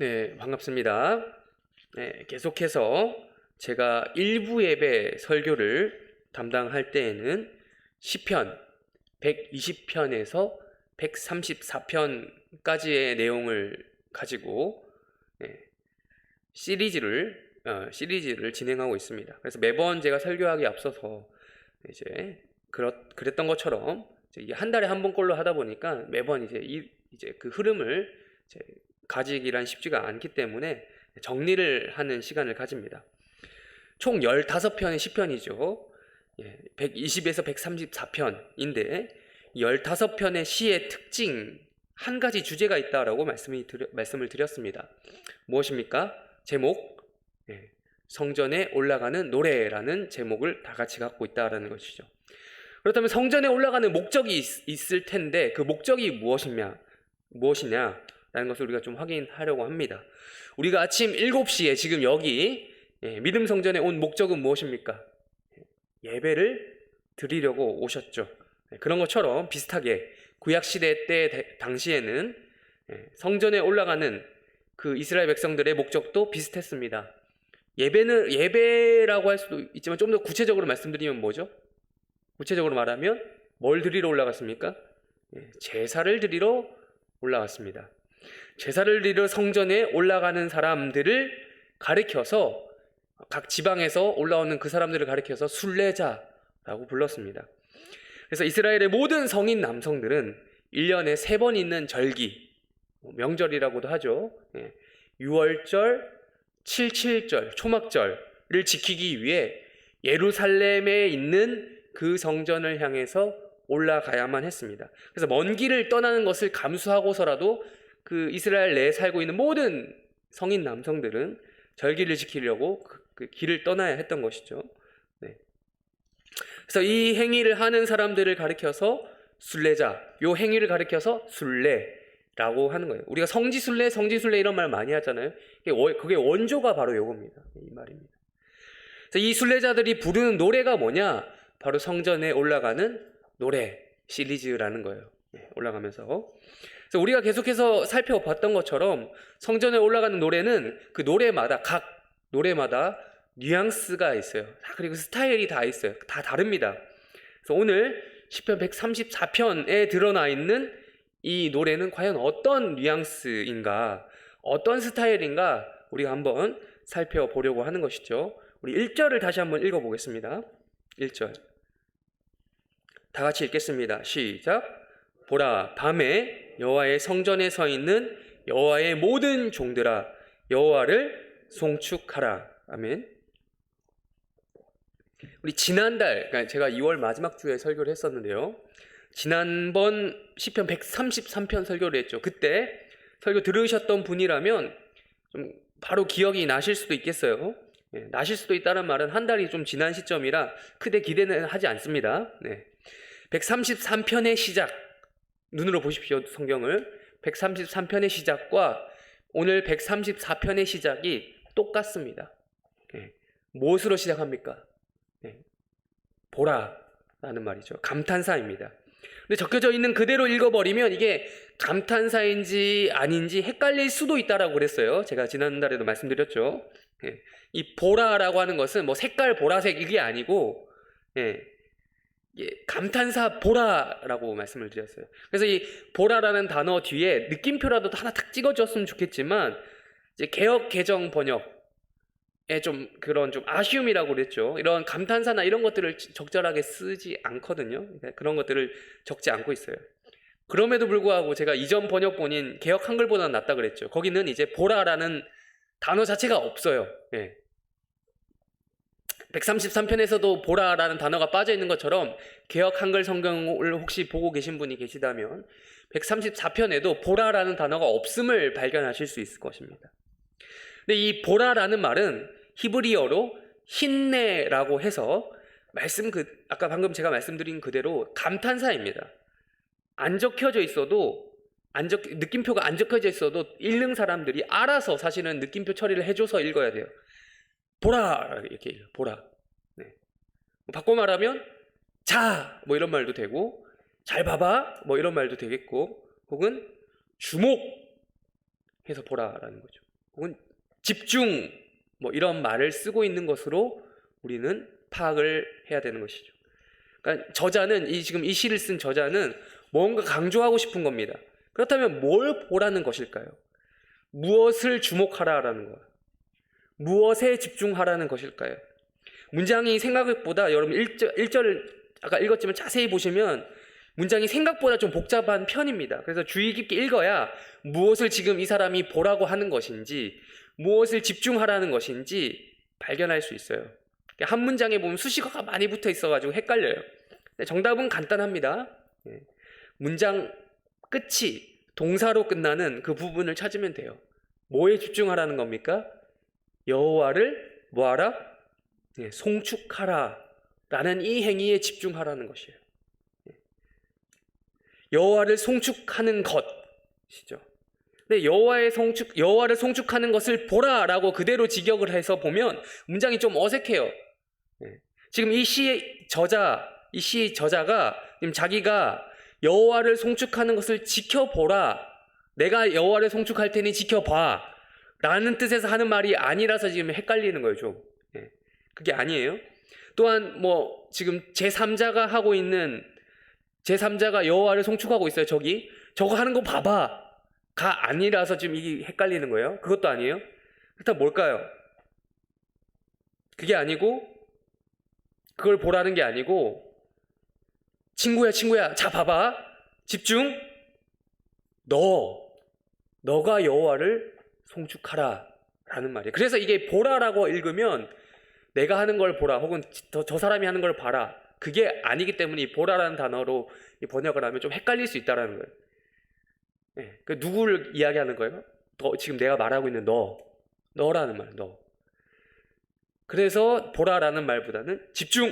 네, 반갑습니다. 네, 계속해서 제가 일부 예배 설교를 담당할 때에는 시편 120편에서 134편까지의 내용을 가지고 시리즈를 진행하고 있습니다. 그래서 매번 제가 설교하기 앞서서 이제 그랬던 것처럼 이제 한 달에 한 번꼴로 하다 보니까 매번 이제 그 흐름을 이제 가지기란 쉽지가 않기 때문에 정리를 하는 시간을 가집니다. 총 15편의 시편이죠. 120에서 134편인데 15편의 시의 특징 한 가지 주제가 있다라고 말씀을 드렸습니다. 무엇입니까? 제목, 성전에 올라가는 노래라는 제목을 다 같이 갖고 있다라는 것이죠. 그렇다면 성전에 올라가는 목적이 있을 텐데 그 목적이 무엇이냐라는 것을 우리가 좀 확인하려고 합니다. 우리가 아침 7시에 지금 여기 믿음 성전에 온 목적은 무엇입니까? 예배를 드리려고 오셨죠. 그런 것처럼 비슷하게 구약시대 때 당시에는 성전에 올라가는 그 이스라엘 백성들의 목적도 비슷했습니다. 예배라고 할 수도 있지만 좀 더 구체적으로 말씀드리면 뭐죠? 구체적으로 말하면 뭘 드리러 올라갔습니까? 제사를 드리러 올라갔습니다. 제사를 드리러 성전에 올라가는 사람들을 가리켜서 각 지방에서 올라오는 그 사람들을 가리켜서 순례자라고 불렀습니다. 그래서 이스라엘의 모든 성인 남성들은 1년에 3번 있는 절기, 명절이라고도 하죠. 6월절, 7.7절, 초막절을 지키기 위해 예루살렘에 있는 그 성전을 향해서 올라가야만 했습니다. 그래서 먼 길을 떠나는 것을 감수하고서라도 그 이스라엘 내에 살고 있는 모든 성인 남성들은 절기를 지키려고 그 길을 떠나야 했던 것이죠. 그래서 이 행위를 하는 사람들을 가리켜서 순례자, 요 행위를 가리켜서 순례라고 하는 거예요. 우리가 성지순례 이런 말 많이 하잖아요. 그게 원조가 바로 요겁니다. 이 말입니다. 그래서 이 순례자들이 부르는 노래가 뭐냐? 바로 성전에 올라가는 노래 시리즈라는 거예요. 올라가면서. 그래서 우리가 계속해서 살펴봤던 것처럼 성전에 올라가는 노래는 그 각 노래마다 뉘앙스가 있어요. 그리고 스타일이 다 있어요. 다 다릅니다. 그래서 오늘 시편 134편에 드러나 있는 이 노래는 과연 어떤 뉘앙스인가, 어떤 스타일인가 우리가 한번 살펴보려고 하는 것이죠. 우리 1절을 다시 한번 읽어보겠습니다. 1절 다 같이 읽겠습니다. 시작. 보라, 밤에 여호와의 성전에 서 있는 여호와의 모든 종들아, 여호와를 송축하라. 아멘. 우리 지난달, 그러니까 제가 2월 마지막 주에 설교를 했었는데요. 지난번 시편 133편 설교를 했죠. 그때 설교 들으셨던 분이라면 좀 바로 기억이 나실 수도 있겠어요. 나실 수도 있다는 말은 한 달이 좀 지난 시점이라 크게 기대는 하지 않습니다. 133편의 시작, 눈으로 보십시오. 성경을. 133편의 시작과 오늘 134편의 시작이 똑같습니다. 무엇으로 시작합니까? 보라 라는 말이죠. 감탄사입니다. 근데 적혀져 있는 그대로 읽어버리면 이게 감탄사인지 아닌지 헷갈릴 수도 있다라고 그랬어요. 제가 지난달에도 말씀드렸죠. 이 보라라고 하는 것은 뭐 색깔 보라색 이게 아니고 감탄사 보라라고 말씀을 드렸어요. 그래서 이 보라라는 단어 뒤에 느낌표라도 하나 탁 찍어줬으면 좋겠지만 이제 개역 개정 번역에 좀 그런 좀 아쉬움이라고 그랬죠. 이런 감탄사나 이런 것들을 적절하게 쓰지 않거든요. 그런 것들을 적지 않고 있어요. 그럼에도 불구하고 제가 이전 번역본인 개역 한글보다는 낫다 그랬죠. 거기는 이제 보라라는 단어 자체가 없어요. 133편에서도 보라라는 단어가 빠져 있는 것처럼 개역 한글 성경을 혹시 보고 계신 분이 계시다면 134편에도 보라라는 단어가 없음을 발견하실 수 있을 것입니다. 근데 이 보라라는 말은 히브리어로 힌네라고 해서 아까 방금 제가 말씀드린 그대로 감탄사입니다. 안 적혀져 있어도 느낌표가 안 적혀져 있어도 읽는 사람들이 알아서 사실은 느낌표 처리를 해줘서 읽어야 돼요. 보라 이렇게 보라. 바꿔 말하면 자 뭐 이런 말도 되고 잘 봐봐 뭐 이런 말도 되겠고 혹은 주목 해서 보라라는 거죠. 혹은 집중 뭐 이런 말을 쓰고 있는 것으로 우리는 파악을 해야 되는 것이죠. 그러니까 저자는 지금 이 시를 쓴 저자는 뭔가 강조하고 싶은 겁니다. 그렇다면 뭘 보라는 것일까요? 무엇을 주목하라라는 거예요. 무엇에 집중하라는 것일까요? 문장이 생각보다 여러분 1절을 아까 읽었지만 자세히 보시면 문장이 생각보다 좀 복잡한 편입니다. 그래서 주의 깊게 읽어야 무엇을 지금 이 사람이 보라고 하는 것인지 무엇을 집중하라는 것인지 발견할 수 있어요. 한 문장에 보면 수식어가 많이 붙어 있어가지고 헷갈려요. 정답은 간단합니다. 문장 끝이 동사로 끝나는 그 부분을 찾으면 돼요. 뭐에 집중하라는 겁니까? 여호와를 뭐하라? 송축하라 라는 이 행위에 집중하라는 것이에요. 여호와를 송축하는 것이죠. 근데 여호와를 송축하는 것을 보라라고 그대로 직역을 해서 보면 문장이 좀 어색해요. 지금 이 시의 저자가 지금 자기가 여호와를 송축하는 것을 지켜보라, 내가 여호와를 송축할 테니 지켜봐 라는 뜻에서 하는 말이 아니라서 지금 헷갈리는 거예요. 좀 그게 아니에요. 또한 뭐 지금 제3자가 여호와를 송축하고 있어요. 저거 하는 거 봐봐 가 아니라서 지금 이게 헷갈리는 거예요. 그것도 아니에요. 일단 뭘까요? 그게 아니고, 그걸 보라는 게 아니고, 친구야 자 봐봐, 집중, 너가 여호와를 송축하라 라는 말이에요. 그래서 이게 보라라고 읽으면 내가 하는 걸 보라 혹은 저 사람이 하는 걸 봐라, 그게 아니기 때문에 이 보라라는 단어로 번역을 하면 좀 헷갈릴 수 있다는 거예요. 그 누구를 이야기하는 거예요? 지금 내가 말하고 있는 너라는 말, 너. 그래서 보라라는 말보다는 집중,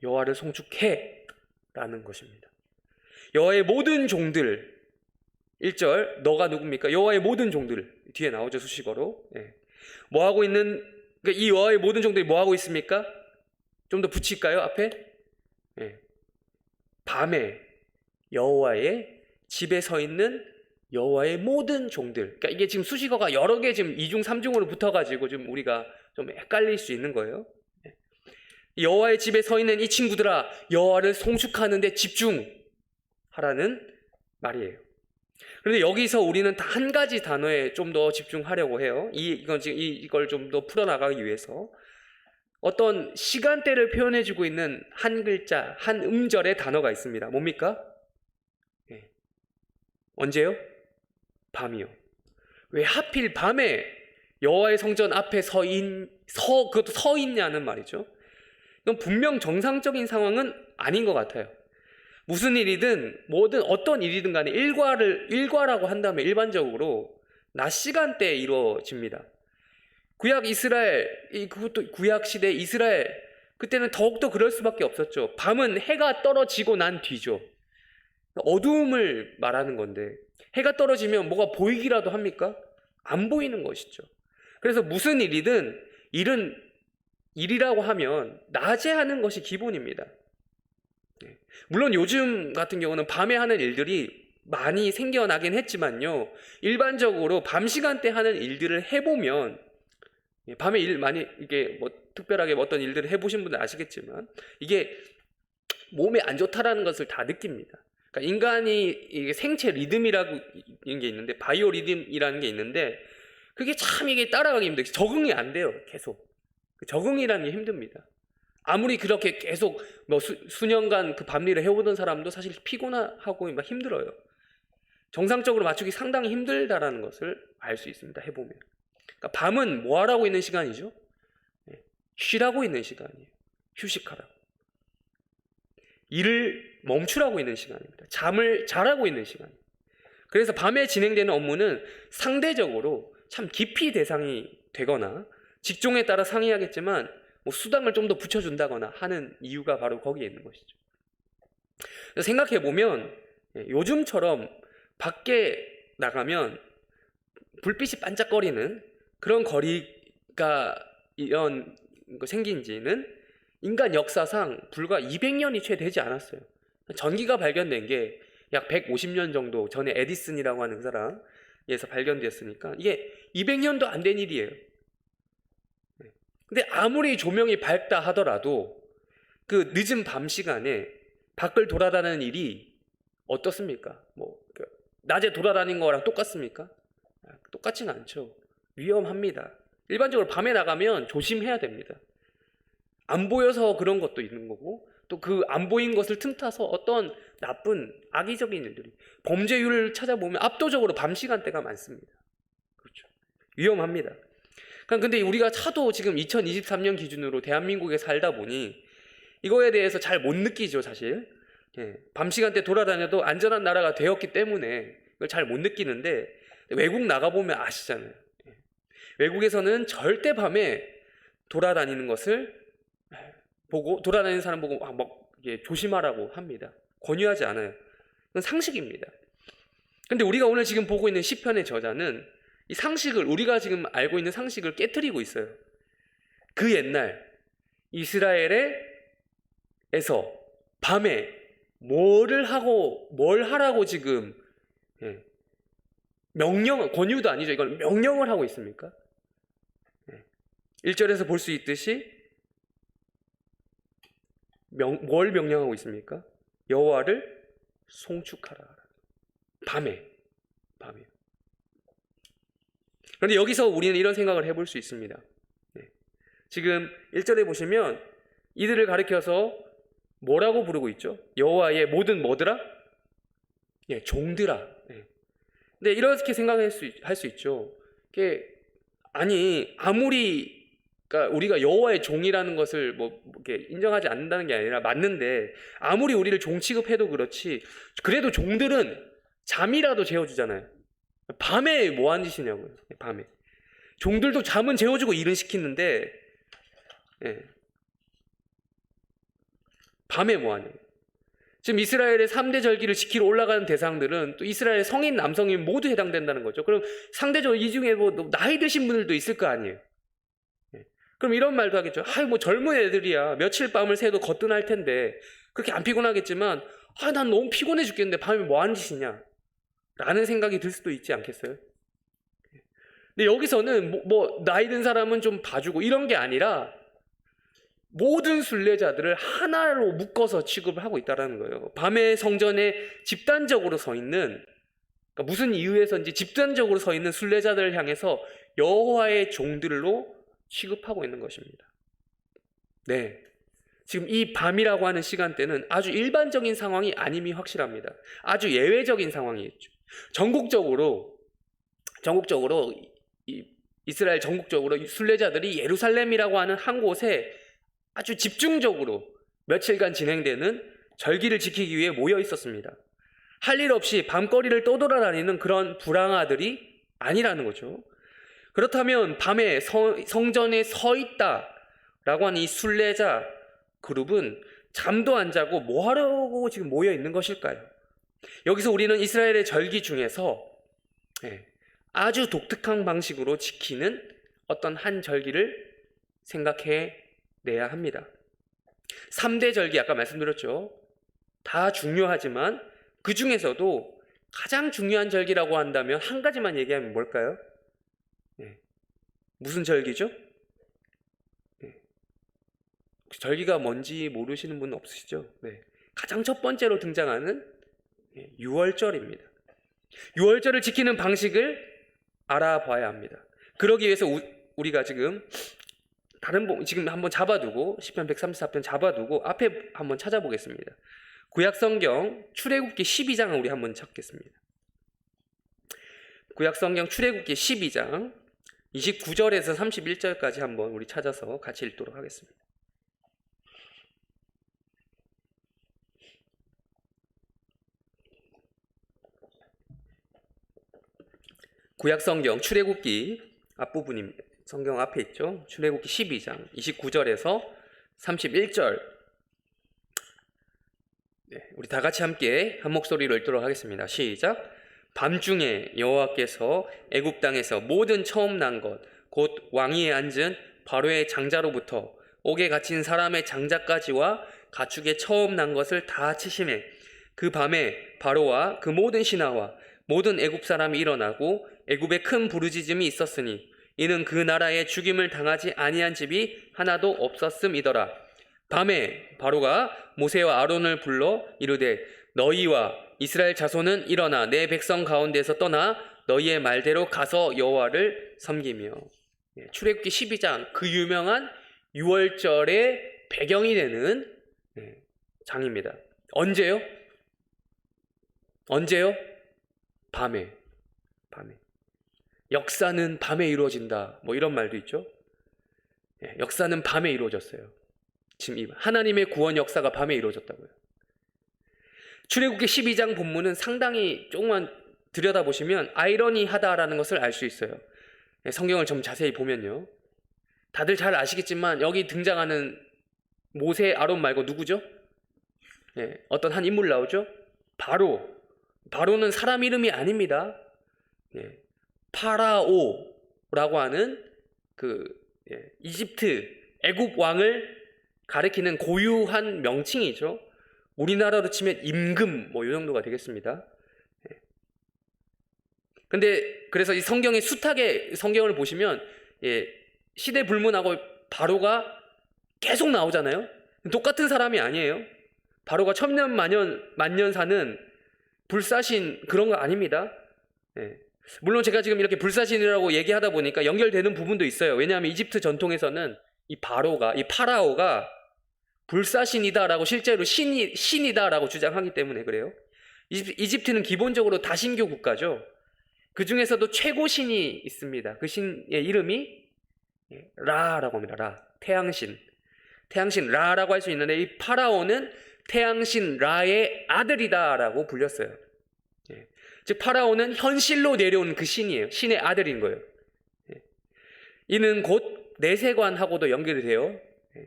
여호와를 송축해 라는 것입니다. 여호와의 모든 종들, 1절 너가 누굽니까? 여호와의 모든 종들, 뒤에 나오죠, 수식어로. 뭐 하고 있는, 그러니까 이 여호와의 모든 종들이 뭐 하고 있습니까? 좀 더 붙일까요, 앞에? 밤에 여호와의 집에 서 있는 여호와의 모든 종들. 그러니까 이게 지금 수식어가 여러 개 지금 2중 3중으로 붙어가지고 좀 우리가 좀 헷갈릴 수 있는 거예요. 여호와의 집에 서 있는 이 친구들아, 여호와를 송축하는데 집중하라는 말이에요. 그런데 여기서 우리는 다 한 가지 단어에 좀 더 집중하려고 해요. 이걸 좀 더 풀어나가기 위해서 어떤 시간대를 표현해주고 있는 한 글자, 한 음절의 단어가 있습니다. 뭡니까? 언제요? 밤이요. 왜 하필 밤에 여호와의 성전 앞에 그것도 서 있냐는 말이죠. 이건 분명 정상적인 상황은 아닌 것 같아요. 무슨 일이든 뭐든 어떤 일이든 간에 일과라고 한다면 일반적으로 낮 시간대에 이루어집니다. 그것도 구약 시대 이스라엘, 그때는 더욱더 그럴 수밖에 없었죠. 밤은 해가 떨어지고 난 뒤죠. 어두움을 말하는 건데 해가 떨어지면 뭐가 보이기라도 합니까? 안 보이는 것이죠. 그래서 무슨 일이라고 하면 낮에 하는 것이 기본입니다. 물론 요즘 같은 경우는 밤에 하는 일들이 많이 생겨나긴 했지만요, 일반적으로 밤 시간대 하는 일들을 해보면, 밤에 이게 뭐 특별하게 어떤 일들을 해보신 분들 아시겠지만 이게 몸에 안 좋다라는 것을 다 느낍니다. 그러니까 인간이 이게 생체 리듬이라는 게 있는데, 바이오 리듬이라는 게 있는데, 그게 참 이게 따라가기 힘들어요. 적응이 안 돼요. 계속 적응이라는 게 힘듭니다. 아무리 그렇게 계속 뭐 수년간 그 밤일을 해오던 사람도 사실 피곤하고 막 힘들어요. 정상적으로 맞추기 상당히 힘들다라는 것을 알 수 있습니다. 해보면. 그러니까 밤은 뭐 하라고 있는 시간이죠? 쉬라고 있는 시간이에요. 휴식하라고. 일을 멈추라고 있는 시간입니다. 잠을 자라고 있는 시간입니다. 그래서 밤에 진행되는 업무는 상대적으로 참 깊이 대상이 되거나 직종에 따라 상이하겠지만 뭐 수당을 좀 더 붙여준다거나 하는 이유가 바로 거기에 있는 것이죠. 생각해보면 요즘처럼 밖에 나가면 불빛이 반짝거리는 그런 거리가 이런 거 생긴 지는 인간 역사상 불과 200년이 채 되지 않았어요. 전기가 발견된 게 약 150년 정도 전에 에디슨이라고 하는 그 사람, 바다에서 발견되었으니까 이게 200년도 안 된 일이에요. 근데 아무리 조명이 밝다 하더라도 그 늦은 밤 시간에 밖을 돌아다니는 일이 어떻습니까? 낮에 돌아다니는 거랑 똑같습니까? 똑같지는 않죠. 위험합니다. 일반적으로 밤에 나가면 조심해야 됩니다. 안 보여서 그런 것도 있는 거고, 또 그 안 보인 것을 틈타서 어떤 나쁜 악의적인 일들이, 범죄율을 찾아보면 압도적으로 밤 시간대가 많습니다. 그렇죠. 위험합니다. 근데 우리가 차도 지금 2023년 기준으로 대한민국에 살다 보니 이거에 대해서 잘 못 느끼죠, 사실. 밤 시간대 돌아다녀도 안전한 나라가 되었기 때문에 이걸 잘 못 느끼는데, 외국 나가보면 아시잖아요. 외국에서는 절대 밤에 돌아다니는 것을 보고, 돌아다니는 사람 보고 조심하라고 합니다. 권유하지 않아요. 그건 상식입니다. 근데 우리가 오늘 지금 보고 있는 시편의 저자는 이 상식을, 우리가 지금 알고 있는 상식을 깨트리고 있어요. 그 옛날 이스라엘에서 밤에 뭘 하라고 지금 권유도 아니죠. 이걸 명령을 하고 있습니까? 1절에서 볼 수 있듯이 뭘 명령하고 있습니까? 여호와를 송축하라. 밤에. 그런데 여기서 우리는 이런 생각을 해볼 수 있습니다. 지금 1절에 보시면 이들을 가리켜서 뭐라고 부르고 있죠? 여호와의 모든 뭐더라? 종들아. 근데 이렇게 생각할 수 있죠. 아무리 그러니까 우리가 여호와의 종이라는 것을 이렇게 인정하지 않는다는 게 아니라 맞는데, 아무리 우리를 종 취급해도 그렇지, 그래도 종들은 잠이라도 재워주잖아요. 밤에 뭐 하는 짓이냐고요. 밤에 종들도 잠은 재워주고 일은 시키는데 밤에 뭐 하냐고. 지금 이스라엘의 3대 절기를 지키러 올라가는 대상들은 또 이스라엘의 성인 남성인 모두 해당된다는 거죠. 그럼 상대적으로 이 중에 나이 드신 분들도 있을 거 아니에요. 그럼 이런 말도 하겠죠. 젊은 애들이야 며칠 밤을 새도 거뜬할 텐데 그렇게 안 피곤하겠지만, 난 너무 피곤해 죽겠는데 밤에 뭐 하는 짓이냐 라는 생각이 들 수도 있지 않겠어요? 근데 여기서는 나이 든 사람은 좀 봐주고 이런 게 아니라 모든 순례자들을 하나로 묶어서 취급을 하고 있다는 거예요. 밤에 성전에 집단적으로 서 있는, 그러니까 무슨 이유에서인지 집단적으로 서 있는 순례자들을 향해서 여호와의 종들로 취급하고 있는 것입니다. 지금 이 밤이라고 하는 시간대는 아주 일반적인 상황이 아님이 확실합니다. 아주 예외적인 상황이었죠. 전국적으로 이스라엘 전국적으로 순례자들이 예루살렘이라고 하는 한 곳에 아주 집중적으로 며칠간 진행되는 절기를 지키기 위해 모여 있었습니다. 할 일 없이 밤거리를 떠돌아다니는 그런 불황아들이 아니라는 거죠. 그렇다면 밤에 성전에 서 있다라고 하는 이 순례자 그룹은 잠도 안 자고 뭐 하려고 지금 모여 있는 것일까요? 여기서 우리는 이스라엘의 절기 중에서 아주 독특한 방식으로 지키는 어떤 한 절기를 생각해 내야 합니다. 3대 절기 아까 말씀드렸죠. 다 중요하지만 그 중에서도 가장 중요한 절기라고 한다면 한 가지만 얘기하면 뭘까요? 무슨 절기죠? 절기가 뭔지 모르시는 분 없으시죠? 가장 첫 번째로 등장하는 유월절입니다. 유월절을 지키는 방식을 알아봐야 합니다. 그러기 위해서 우리가 지금 지금 한번 잡아두고 시편 134편 잡아두고 앞에 한번 찾아보겠습니다. 구약성경 출애굽기 12장을 우리 한번 찾겠습니다. 구약성경 출애굽기 12장 29절에서 31절까지 한번 우리 찾아서 같이 읽도록 하겠습니다. 구약성경 출애굽기 앞부분입니다. 성경 앞에 있죠. 출애굽기 12장 29절에서 31절. 우리 다 같이 함께 한 목소리로 읽도록 하겠습니다. 시작. 밤중에 여호와께서 애굽 땅에서 모든 처음 난 것 곧 왕위에 앉은 바로의 장자로부터 옥에 갇힌 사람의 장자까지와 가축의 처음 난 것을 다 치시매 그 밤에 바로와 그 모든 신하와 모든 애굽 사람이 일어나고 애굽에 큰 부르짖음이 있었으니 이는 그 나라에 죽임을 당하지 아니한 집이 하나도 없었음이더라. 밤에 바로가 모세와 아론을 불러 이르되 너희와 이스라엘 자손은 일어나 내 백성 가운데서 떠나 너희의 말대로 가서 여호와를 섬기며. 출애굽기 12장 그 유명한 6월절의 배경이 되는 장입니다. 언제요? 밤에. 역사는 밤에 이루어진다. 뭐 이런 말도 있죠. 역사는 밤에 이루어졌어요. 지금 하나님의 구원 역사가 밤에 이루어졌다고요. 출애굽기 12장 본문은 상당히 조금만 들여다보시면 아이러니하다라는 것을 알 수 있어요. 성경을 좀 자세히 보면요. 다들 잘 아시겠지만 여기 등장하는 모세, 아론 말고 누구죠? 어떤 한 인물 나오죠? 바로는 사람 이름이 아닙니다. 파라오라고 하는 이집트 애굽 왕을 가리키는 고유한 명칭이죠. 우리나라로 치면 임금 뭐 이 정도가 되겠습니다. 근데 그래서 이 성경의 숱하게 성경을 보시면 시대 불문하고 바로가 계속 나오잖아요. 똑같은 사람이 아니에요. 바로가 천년 만년 사는 불사신 그런 거 아닙니다. 물론 제가 지금 이렇게 불사신이라고 얘기하다 보니까 연결되는 부분도 있어요. 왜냐하면 이집트 전통에서는 이 파라오가 불사신이다라고 실제로 신이다라고 주장하기 때문에 그래요. 이집트는 기본적으로 다신교 국가죠. 그 중에서도 최고 신이 있습니다. 그 신의 이름이 라라고 합니다. 태양신 라라고 할 수 있는데 이 파라오는 태양신 라의 아들이다라고 불렸어요. 즉 파라오는 현실로 내려온 그 신이에요. 신의 아들인 거예요. 이는 곧 내세관하고도 연결이 돼요.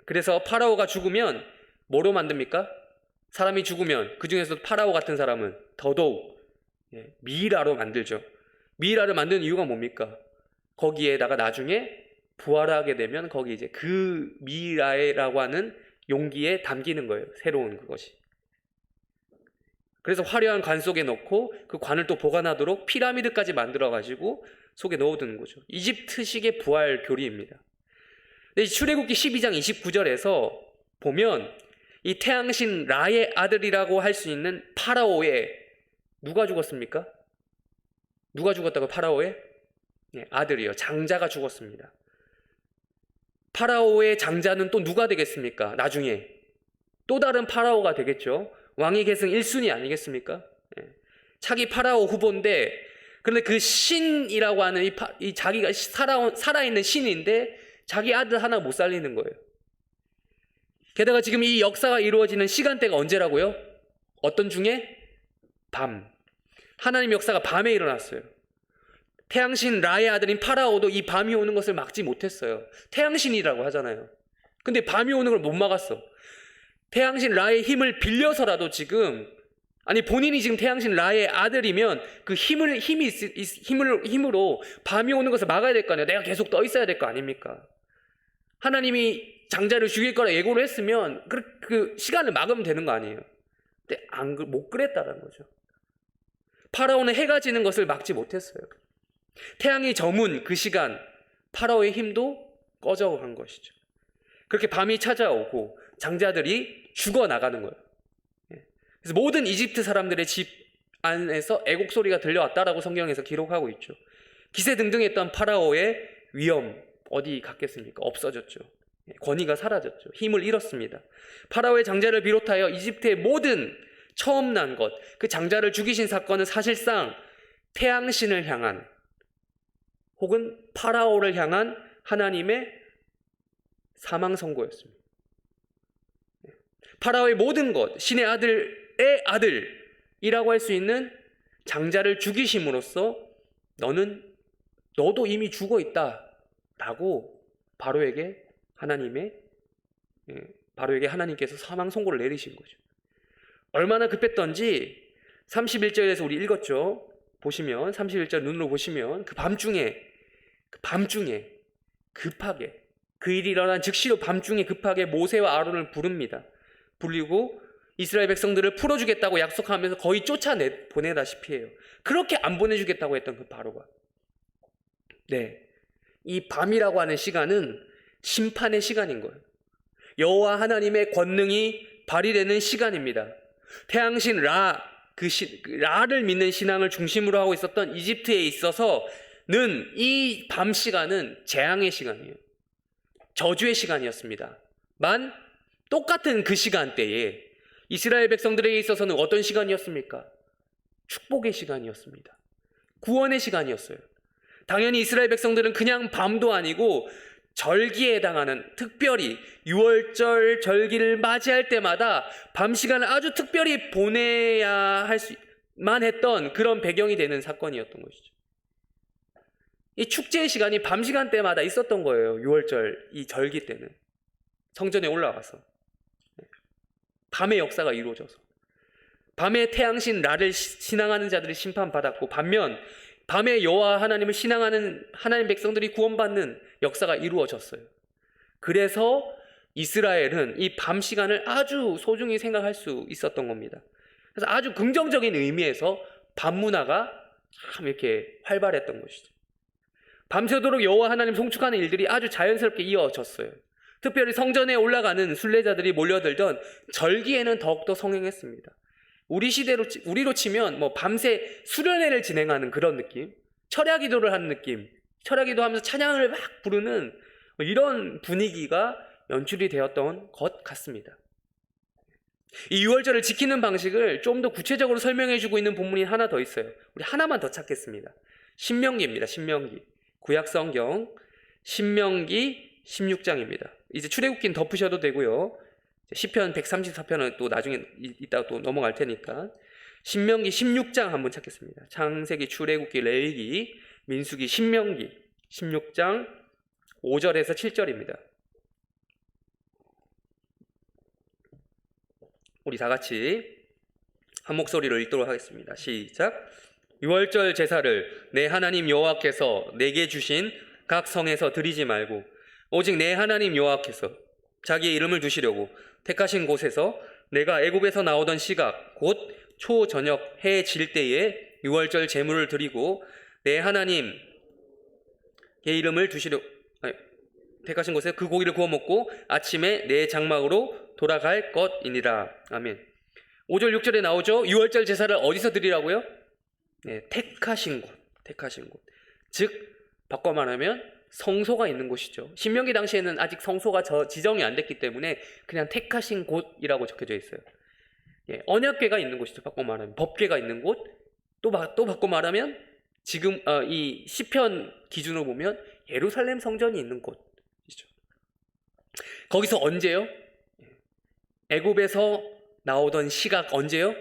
그래서 파라오가 죽으면 뭐로 만듭니까? 사람이 죽으면 그 중에서도 파라오 같은 사람은 더더욱 미이라로 만들죠. 미이라를 만드는 이유가 뭡니까? 거기에다가 나중에 부활하게 되면 거기 이제 그 미이라라고 하는 용기에 담기는 거예요. 새로운 그것이. 그래서 화려한 관 속에 넣고 그 관을 또 보관하도록 피라미드까지 만들어가지고 속에 넣어두는 거죠. 이집트식의 부활 교리입니다. 근데 출애굽기 12장 29절에서 보면 이 태양신 라의 아들이라고 할 수 있는 파라오의 누가 죽었습니까? 누가 죽었다고? 파라오의 아들이요. 장자가 죽었습니다. 파라오의 장자는 또 누가 되겠습니까? 나중에 또 다른 파라오가 되겠죠. 왕위 계승 1순위 아니겠습니까? 차기 파라오 후보인데 그런데 그 신이라고 하는 이 자기가 살아있는 신인데 자기 아들 하나 못 살리는 거예요. 게다가 지금 이 역사가 이루어지는 시간대가 언제라고요? 어떤 중에? 밤. 하나님 역사가 밤에 일어났어요. 태양신 라의 아들인 파라오도 이 밤이 오는 것을 막지 못했어요. 태양신이라고 하잖아요. 근데 밤이 오는 걸 못 막았어. 태양신 라의 힘을 빌려서라도 본인이 지금 태양신 라의 아들이면 그 힘으로 밤이 오는 것을 막아야 될 거 아니에요. 내가 계속 떠 있어야 될 거 아닙니까? 하나님이 장자를 죽일 거라 예고를 했으면 그 시간을 막으면 되는 거 아니에요. 근데 못 그랬다는 거죠. 파라오는 해가 지는 것을 막지 못했어요. 태양이 저문 그 시간 파라오의 힘도 꺼져간 것이죠. 그렇게 밤이 찾아오고 장자들이 죽어나가는 거예요. 그래서 모든 이집트 사람들의 집 안에서 애곡 소리가 들려왔다라고 성경에서 기록하고 있죠. 기세등등했던 파라오의 위엄 어디 갔겠습니까? 없어졌죠. 권위가 사라졌죠. 힘을 잃었습니다. 파라오의 장자를 비롯하여 이집트의 모든 처음 난 것, 그 장자를 죽이신 사건은 사실상 태양신을 향한 혹은 파라오를 향한 하나님의 사망 선고였습니다. 파라오의 모든 것, 신의 아들의 아들이라고 할 수 있는 장자를 죽이심으로써 너도 이미 죽어 있다라고 바로에게 하나님께서 사망 선고를 내리신 거죠. 얼마나 급했던지 31절에서 우리 읽었죠. 보시면 31절 눈으로 보시면 그 밤중에 급하게 그 일이 일어난 즉시로 밤중에 급하게 모세와 아론을 부릅니다. 불리고 이스라엘 백성들을 풀어주겠다고 약속하면서 거의 보내다시피 해요. 그렇게 안 보내주겠다고 했던 그 바로가. 네, 이 밤이라고 하는 시간은 심판의 시간인 거예요. 여호와 하나님의 권능이 발휘되는 시간입니다. 태양신 라를 믿는 신앙을 중심으로 하고 있었던 이집트에 있어서는 이 밤 시간은 재앙의 시간이에요. 저주의 시간이었습니다. 똑같은 그 시간대에 이스라엘 백성들에게 있어서는 어떤 시간이었습니까? 축복의 시간이었습니다. 구원의 시간이었어요. 당연히 이스라엘 백성들은 그냥 밤도 아니고 절기에 해당하는, 특별히 유월절 절기를 맞이할 때마다 밤 시간을 아주 특별히 보내야 할만 했던 그런 배경이 되는 사건이었던 것이죠. 이 축제의 시간이 밤 시간대마다 있었던 거예요. 유월절 이 절기 때는 성전에 올라가서 밤의 역사가 이루어져서, 밤에 태양신 라를 신앙하는 자들이 심판받았고, 반면 밤에 여호와 하나님을 신앙하는 하나님 백성들이 구원받는 역사가 이루어졌어요. 그래서 이스라엘은 이 밤 시간을 아주 소중히 생각할 수 있었던 겁니다. 그래서 아주 긍정적인 의미에서 밤 문화가 참 이렇게 활발했던 것이죠. 밤새도록 여호와 하나님 송축하는 일들이 아주 자연스럽게 이어졌어요. 특별히 성전에 올라가는 순례자들이 몰려들던 절기에는 더욱더 성행했습니다. 우리로 치면 뭐 밤새 수련회를 진행하는 그런 느낌, 철야 기도를 하는 느낌, 철야 기도하면서 찬양을 막 부르는 이런 분위기가 연출이 되었던 것 같습니다. 이 유월절을 지키는 방식을 좀 더 구체적으로 설명해 주고 있는 본문이 하나 더 있어요. 우리 하나만 더 찾겠습니다. 신명기입니다. 신명기. 구약 성경 신명기 16장입니다. 이제 출애굽기는 덮으셔도 되고요. 시편 134편은 또 나중에 이따가 또 넘어갈 테니까 신명기 16장 한번 찾겠습니다. 창세기, 출애굽기, 레위기, 민수기, 신명기 16장 5절에서 7절입니다. 우리 다 같이 한 목소리로 읽도록 하겠습니다. 시작. 유월절 제사를 내 하나님 여호와께서 내게 주신 각 성에서 드리지 말고 오직 내 하나님 여호와께서 자기의 이름을 두시려고 택하신 곳에서 내가 애굽에서 나오던 시각 곧 초저녁 해 질 때에 유월절 제물을 드리고 내 하나님의 이름을 택하신 곳에 그 고기를 구워 먹고 아침에 내 장막으로 돌아갈 것이니라. 아멘. 5절 6절에 나오죠. 유월절 제사를 어디서 드리라고요? 네, 택하신 곳. 즉 바꿔 말하면 성소가 있는 곳이죠. 신명기 당시에는 아직 성소가 지정이 안 됐기 때문에 그냥 택하신 곳이라고 적혀져 있어요. 예, 언약궤가 있는 곳이죠. 바꿔 말하면 법궤가 있는 곳. 또 바꿔 말하면 지금 이 시편 기준으로 보면 예루살렘 성전이 있는 곳이죠. 거기서 언제요? 애굽에서 나오던 시각 언제요?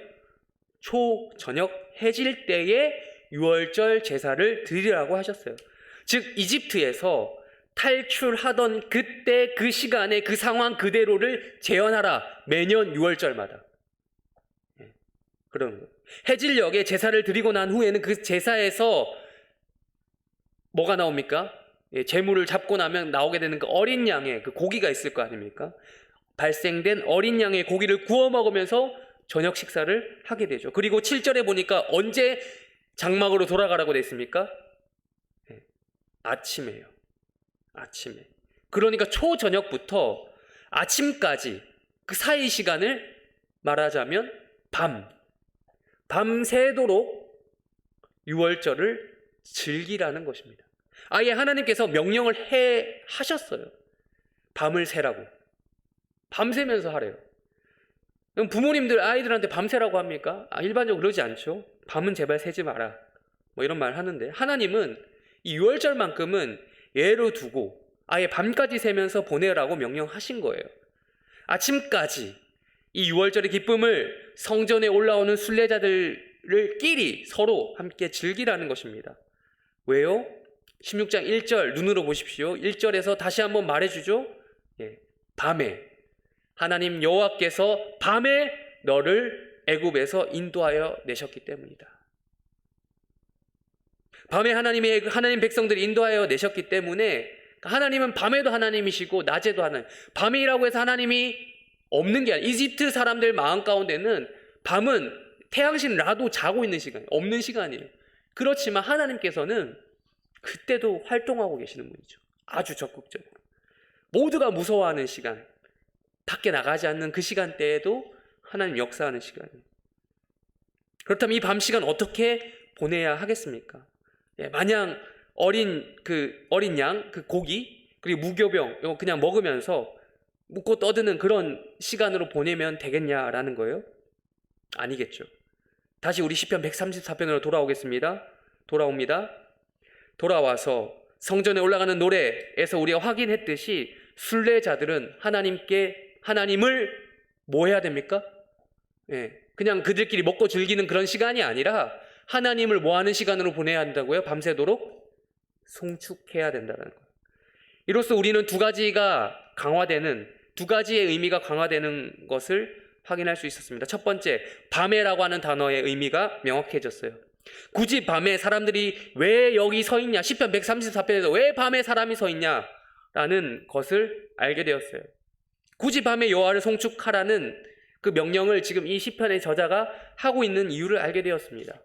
초저녁 해질 때에 유월절 제사를 드리라고 하셨어요. 즉 이집트에서 탈출하던 그때 그 시간에 그 상황 그대로를 재현하라. 매년 유월절마다. 그런 거예요. 해질녘에 제사를 드리고 난 후에는 그 제사에서 뭐가 나옵니까? 제물을 잡고 나면 나오게 되는 그 어린 양의 그 고기가 있을 거 아닙니까? 발생된 어린 양의 고기를 구워 먹으면서 저녁 식사를 하게 되죠. 그리고 7절에 보니까 언제 장막으로 돌아가라고 돼 있습니까? 아침에요. 아침에. 그러니까 초저녁부터 아침까지 그 사이 시간을 말하자면 밤새도록 유월절을 즐기라는 것입니다. 아예 하나님께서 명령을 하셨어요. 밤을 새라고. 밤새면서 하래요. 그럼 부모님들 아이들한테 밤새라고 합니까? 일반적으로 그러지 않죠. 밤은 제발 새지 마라. 뭐 이런 말 하는데 하나님은 이 유월절만큼은 예로 두고 아예 밤까지 새면서 보내라고 명령하신 거예요. 아침까지 이 유월절의 기쁨을 성전에 올라오는 순례자들을 끼리 서로 함께 즐기라는 것입니다. 왜요? 16장 1절 눈으로 보십시오. 1절에서 다시 한번 말해주죠. 밤에 하나님 여호와께서 밤에 너를 애굽에서 인도하여 내셨기 때문이다. 밤에 하나님 백성들이 인도하여 내셨기 때문에 하나님은 밤에도 하나님이시고 낮에도 하나님. 밤이라고 해서 하나님이 없는 게 아니라 이집트 사람들 마음 가운데는 밤은 태양신 라도 자고 있는 시간이 없는 시간이에요. 그렇지만 하나님께서는 그때도 활동하고 계시는 분이죠. 아주 적극적으로. 모두가 무서워하는 시간, 밖에 나가지 않는 그 시간대에도 하나님 역사하는 시간이에요. 그렇다면 이 밤 시간 어떻게 보내야 하겠습니까? 마냥 어린 양, 그 고기, 그리고 무교병 이거 그냥 먹으면서 묵고 떠드는 그런 시간으로 보내면 되겠냐라는 거예요? 아니겠죠. 다시 우리 시편 134편으로 돌아옵니다. 돌아와서 성전에 올라가는 노래에서 우리가 확인했듯이 순례자들은 하나님을 뭐 해야 됩니까? 그냥 그들끼리 먹고 즐기는 그런 시간이 아니라 하나님을 뭐 하는 시간으로 보내야 한다고요? 밤새도록 송축해야 된다는 거예요. 이로써 우리는 두 가지의 의미가 강화되는 것을 확인할 수 있었습니다. 첫 번째, 밤에라고 하는 단어의 의미가 명확해졌어요. 굳이 밤에 사람들이 왜 여기 서 있냐, 시편 134편에서 왜 밤에 사람이 서 있냐라는 것을 알게 되었어요. 굳이 밤에 여호와를 송축하라는 그 명령을 지금 이 시편의 저자가 하고 있는 이유를 알게 되었습니다.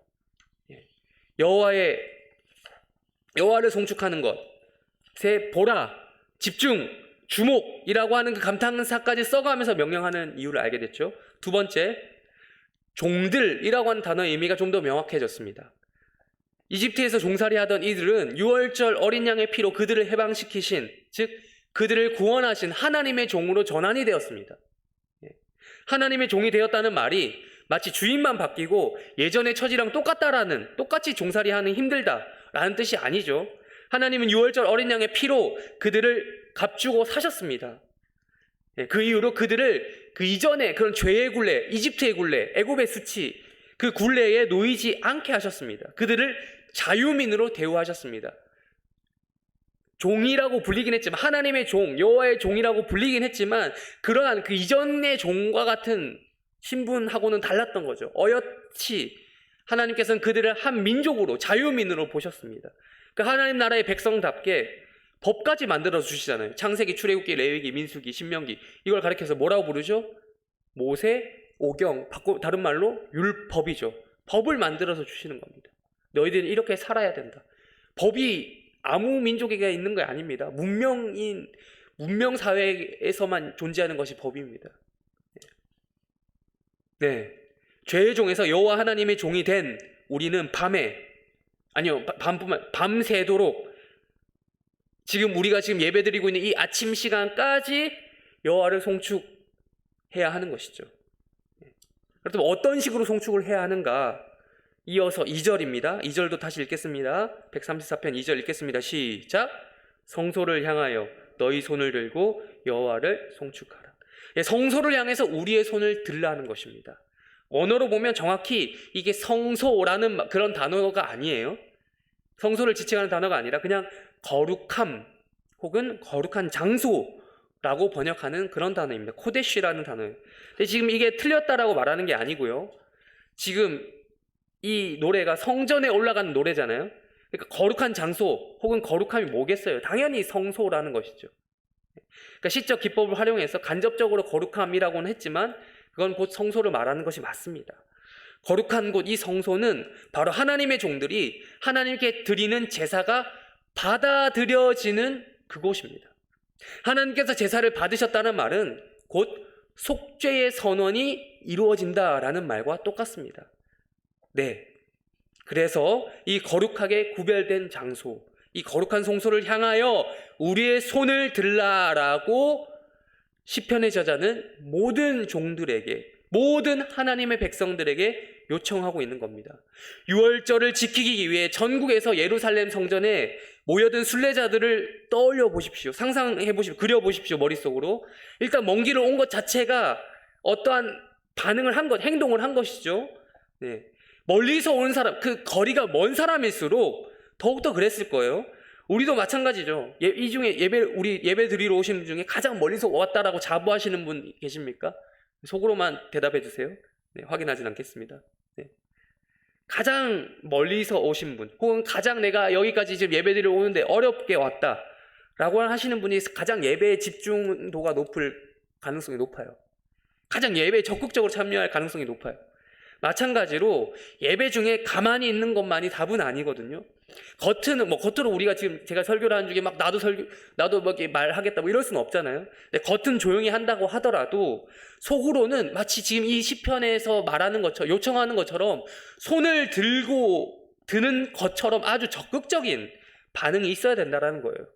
여호와를 송축하는 것에 보라, 집중, 주목이라고 하는 그 감탄사까지 써가면서 명령하는 이유를 알게 됐죠. 두 번째, 종들이라고 하는 단어의 의미가 좀 더 명확해졌습니다. 이집트에서 종살이하던 이들은 유월절 어린 양의 피로 그들을 해방시키신, 즉 그들을 구원하신 하나님의 종으로 전환이 되었습니다. 하나님의 종이 되었다는 말이 마치 주인만 바뀌고 예전의 처지랑 똑같이 종살이하는 힘들다라는 뜻이 아니죠. 하나님은 유월절 어린 양의 피로 그들을 값주고 사셨습니다. 그 이후로 그들을 그 이전에 그런 죄의 굴레, 이집트의 굴레, 애굽의 수치, 그 굴레에 놓이지 않게 하셨습니다. 그들을 자유민으로 대우하셨습니다. 종이라고 불리긴 했지만, 하나님의 종, 여호와의 종이라고 불리긴 했지만 그러한 그 이전의 종과 같은 신분하고는 달랐던 거죠. 어여치 하나님께서는 그들을 한 민족으로, 자유민으로 보셨습니다. 그 하나님 나라의 백성답게 법까지 만들어 주시잖아요. 창세기, 출애굽기, 레위기, 민수기, 신명기, 이걸 가리켜서 뭐라고 부르죠? 모세, 오경, 다른 말로 율법이죠. 법을 만들어서 주시는 겁니다. 너희들은 이렇게 살아야 된다. 법이 아무 민족에게 있는 게 아닙니다. 문명 사회에서만 존재하는 것이 법입니다. 네, 죄의 종에서 여호와 하나님의 종이 된 우리는 밤새도록 우리가 지금 예배드리고 있는 이 아침 시간까지 여호와를 송축해야 하는 것이죠. 그렇다면 어떤 식으로 송축을 해야 하는가? 이어서 2절입니다. 2절도 다시 읽겠습니다. 134편 2절 읽겠습니다. 시작. 성소를 향하여 너희 손을 들고 여호와를 송축하라. 성소를 향해서 우리의 손을 들라는 것입니다. 언어로 보면 정확히 이게 성소라는 그런 단어가 아니에요. 성소를 지칭하는 단어가 아니라 그냥 거룩함 혹은 거룩한 장소라고 번역하는 그런 단어입니다. 코데시라는 단어예요. 근데 지금 이게 틀렸다라고 말하는 게 아니고요. 지금 이 노래가 성전에 올라가는 노래잖아요. 그러니까 거룩한 장소 혹은 거룩함이 뭐겠어요? 당연히 성소라는 것이죠. 그러니까 시적 기법을 활용해서 간접적으로 거룩함이라고는 했지만 그건 곧 성소를 말하는 것이 맞습니다. 거룩한 곳, 이 성소는 바로 하나님의 종들이 하나님께 드리는 제사가 받아들여지는 그곳입니다. 하나님께서 제사를 받으셨다는 말은 곧 속죄의 선언이 이루어진다라는 말과 똑같습니다. 네, 그래서 이 거룩하게 구별된 장소, 이 거룩한 성소를 향하여 우리의 손을 들라라고 시편의 저자는 모든 종들에게, 모든 하나님의 백성들에게 요청하고 있는 겁니다. 유월절을 지키기 위해 전국에서 예루살렘 성전에 모여든 순례자들을 떠올려 보십시오. 상상해 보십시오. 그려 보십시오. 머릿속으로. 일단 먼 길을 온 것 자체가 어떠한 행동을 한 것이죠. 네. 멀리서 온 사람, 그 거리가 먼 사람일수록 더욱더 그랬을 거예요. 우리도 마찬가지죠. 이 중에 우리 예배 드리러 오신 분 중에 가장 멀리서 왔다라고 자부하시는 분 계십니까? 속으로만 대답해 주세요. 네, 확인하진 않겠습니다. 네. 가장 멀리서 오신 분, 혹은 가장 내가 여기까지 지금 예배 드리러 오는데 어렵게 왔다라고 하시는 분이 가장 예배에 집중도가 높을 가능성이 높아요. 가장 예배에 적극적으로 참여할 가능성이 높아요. 마찬가지로 예배 중에 가만히 있는 것만이 답은 아니거든요. 겉으로 우리가 지금 제가 설교를 하는 중에 막 나도 뭐 이렇게 말하겠다 뭐 이럴 수는 없잖아요. 근데 겉은 조용히 한다고 하더라도 속으로는 마치 지금 이 시편에서 말하는 것처럼, 요청하는 것처럼 손을 들고 드는 것처럼 아주 적극적인 반응이 있어야 된다라는 거예요.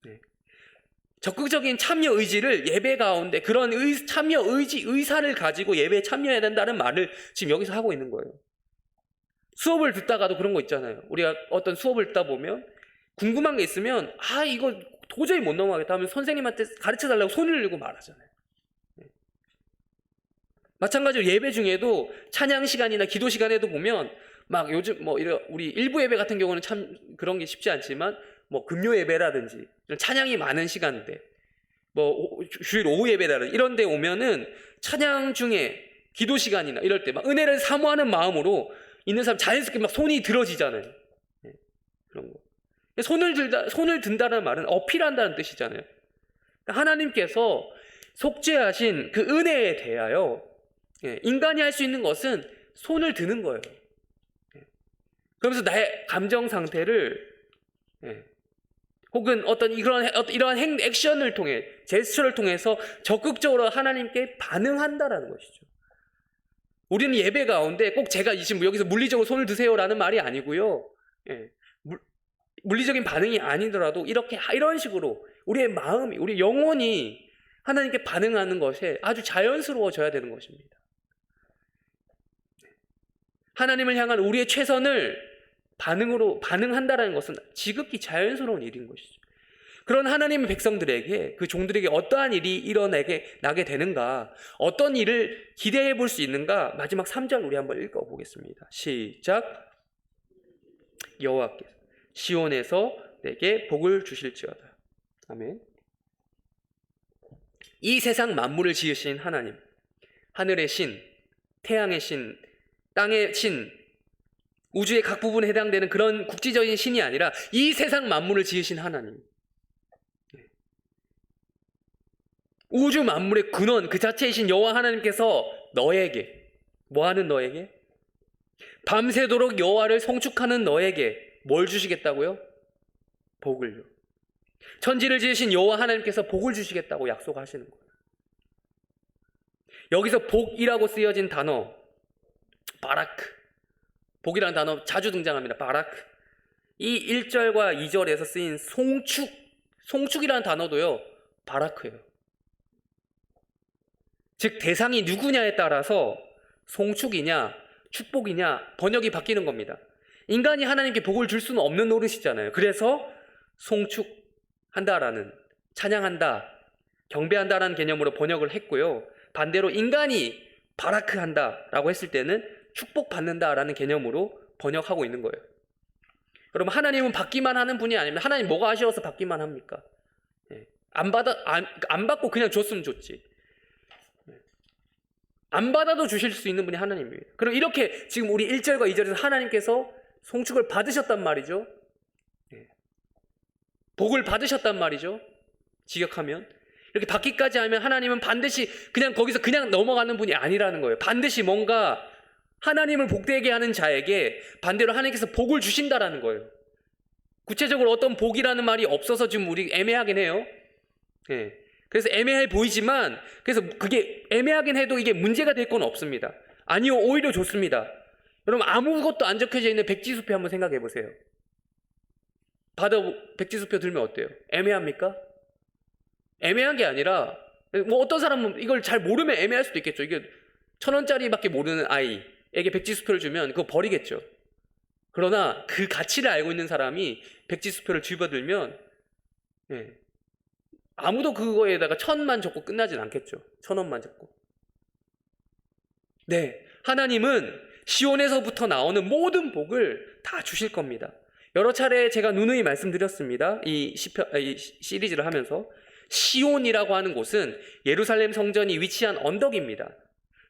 네. 적극적인 참여 의지를 예배 가운데 그런 참여 의사를 가지고 예배에 참여해야 된다는 말을 지금 여기서 하고 있는 거예요. 수업을 듣다가도 그런 거 있잖아요. 우리가 어떤 수업을 듣다 보면 궁금한 게 있으면 이거 도저히 못 넘어가겠다 하면 선생님한테 가르쳐 달라고 손을 들고 말하잖아요. 마찬가지로 예배 중에도 찬양 시간이나 기도 시간에도 보면 막 요즘 우리 일부 예배 같은 경우는 참 그런 게 쉽지 않지만 금요 예배라든지 찬양이 많은 시간대, 주일 오후 예배라든지 이런 데 오면은 찬양 중에 기도 시간이나 이럴 때 막 은혜를 사모하는 마음으로 있는 사람 자연스럽게 막 손이 들어지잖아요. 그런 거. 손을 든다는 말은 어필한다는 뜻이잖아요. 하나님께서 속죄하신 그 은혜에 대하여 인간이 할 수 있는 것은 손을 드는 거예요. 그러면서 나의 감정 상태를 혹은 이러한 액션을 통해, 제스처를 통해서 적극적으로 하나님께 반응한다라는 것이죠. 우리는 예배 가운데 꼭 제가 지금 여기서 물리적으로 손을 드세요라는 말이 아니고요. 물리적인 반응이 아니더라도 이런 식으로 우리의 마음이, 우리 영혼이 하나님께 반응하는 것에 아주 자연스러워져야 되는 것입니다. 하나님을 향한 우리의 최선을 반응한다라는 것은 지극히 자연스러운 일인 것이죠. 그런 하나님의 백성들에게, 그 종들에게 어떠한 일이 일어나게 되는가, 어떤 일을 기대해 볼 수 있는가, 마지막 3절 우리 한번 읽어보겠습니다. 시작. 여호와께서 시온에서 내게 복을 주실지어다. 아멘. 이 세상 만물을 지으신 하나님, 하늘의 신, 태양의 신, 땅의 신, 우주의 각 부분에 해당되는 그런 국지적인 신이 아니라 이 세상 만물을 지으신 하나님, 우주 만물의 근원 그 자체이신 여호와 하나님께서 너에게, 뭐하는 너에게? 밤새도록 여호와를 성축하는 너에게 뭘 주시겠다고요? 복을요. 천지를 지으신 여호와 하나님께서 복을 주시겠다고 약속하시는 거예요. 여기서 복이라고 쓰여진 단어 바라크, 복이라는 단어 자주 등장합니다. 바라크. 이 1절과 2절에서 쓰인 송축이라는 단어도요, 바라크예요. 즉 대상이 누구냐에 따라서 송축이냐 축복이냐 번역이 바뀌는 겁니다. 인간이 하나님께 복을 줄 수는 없는 노릇이잖아요. 그래서 송축한다라는, 찬양한다, 경배한다라는 개념으로 번역을 했고요. 반대로 인간이 바라크한다라고 했을 때는 축복받는다라는 개념으로 번역하고 있는 거예요. 그럼 하나님은 받기만 하는 분이 아닙니다. 하나님 뭐가 아쉬워서 받기만 합니까? 안 받고 그냥 줬으면 좋지. 안 받아도 주실 수 있는 분이 하나님입니다. 그럼 이렇게 지금 우리 1절과 2절에서 하나님께서 송축을 받으셨단 말이죠. 복을 받으셨단 말이죠. 직역하면 이렇게 받기까지 하면 하나님은 반드시 그냥 거기서 그냥 넘어가는 분이 아니라는 거예요. 반드시 뭔가 하나님을 복되게 하는 자에게 반대로 하나님께서 복을 주신다라는 거예요. 구체적으로 어떤 복이라는 말이 없어서 지금 우리 애매하긴 해요. 그래서 애매해 보이지만, 그래서 그게 애매하긴 해도 이게 문제가 될 건 없습니다. 아니요, 오히려 좋습니다. 여러분, 아무것도 안 적혀져 있는 백지수표 한번 생각해 보세요. 백지수표 들면 어때요? 애매합니까? 애매한 게 아니라, 어떤 사람은 이걸 잘 모르면 애매할 수도 있겠죠. 이게 1,000원짜리밖에 모르는 아이에게 백지수표를 주면 그거 버리겠죠. 그러나 그 가치를 알고 있는 사람이 백지수표를 집어들면 아무도 그거에다가 1,000만 적고 끝나진 않겠죠. 1,000원만 적고. 네, 하나님은 시온에서부터 나오는 모든 복을 다 주실 겁니다. 여러 차례 제가 누누이 말씀드렸습니다. 이 시리즈를 하면서 시온이라고 하는 곳은 예루살렘 성전이 위치한 언덕입니다.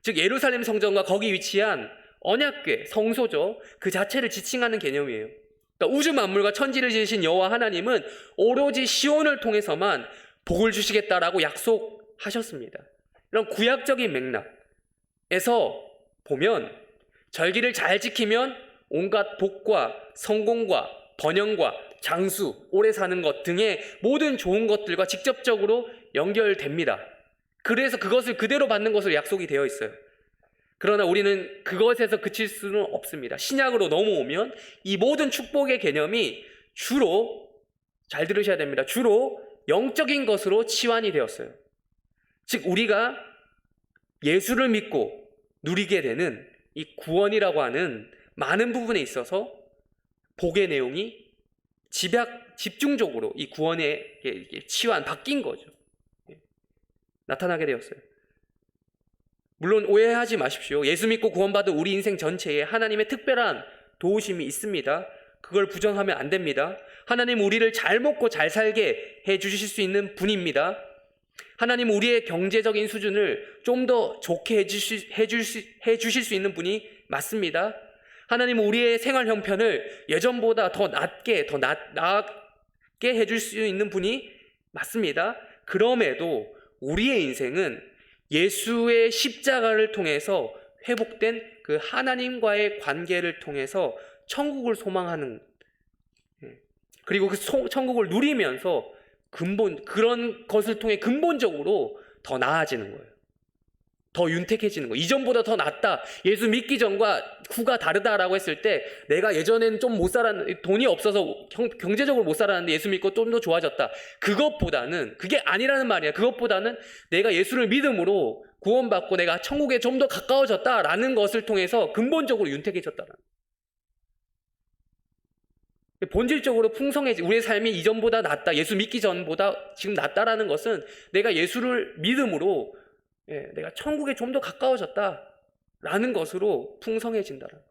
즉 예루살렘 성전과 거기 위치한 언약궤, 성소죠. 그 자체를 지칭하는 개념이에요. 그러니까 우주 만물과 천지를 지으신 여호와 하나님은 오로지 시온을 통해서만 복을 주시겠다라고 약속하셨습니다. 이런 구약적인 맥락에서 보면 절기를 잘 지키면 온갖 복과 성공과 번영과 장수, 오래 사는 것 등의 모든 좋은 것들과 직접적으로 연결됩니다. 그래서 그것을 그대로 받는 것으로 약속이 되어 있어요. 그러나 우리는 그것에서 그칠 수는 없습니다. 신약으로 넘어오면 이 모든 축복의 개념이 주로, 잘 들으셔야 됩니다, 주로 영적인 것으로 치환이 되었어요. 즉 우리가 예수를 믿고 누리게 되는 이 구원이라고 하는 많은 부분에 있어서 복의 내용이 집중적으로 이 구원의 치환, 바뀐 거죠. 나타나게 되었어요. 물론 오해하지 마십시오. 예수 믿고 구원받은 우리 인생 전체에 하나님의 특별한 도우심이 있습니다. 그걸 부정하면 안 됩니다. 하나님 우리를 잘 먹고 잘 살게 해주실 수 있는 분입니다. 하나님 우리의 경제적인 수준을 좀 더 좋게 해주실 수 있는 분이 맞습니다. 하나님은 우리의 생활 형편을 예전보다 더 나게 해줄 수 있는 분이 맞습니다. 그럼에도 우리의 인생은 예수의 십자가를 통해서 회복된 그 하나님과의 관계를 통해서 천국을 소망하는, 그리고 그 천국을 누리면서 그런 것을 통해 근본적으로 더 나아지는 거예요. 더 윤택해지는 거예요. 이전보다 더 낫다. 예수 믿기 전과 후가 다르다라고 했을 때 내가 예전에는 좀 못 살았는데, 돈이 없어서 경제적으로 못 살았는데 예수 믿고 좀 더 좋아졌다. 그것보다는, 그게 아니라는 말이야. 그것보다는 내가 예수를 믿음으로 구원받고 내가 천국에 좀 더 가까워졌다라는 것을 통해서 근본적으로 윤택해졌다는, 본질적으로 풍성해지, 우리의 삶이 이전보다 낫다, 예수 믿기 전보다 지금 낫다라는 것은 내가 예수를 믿음으로 내가 천국에 좀 더 가까워졌다라는 것으로 풍성해진다는 거예요.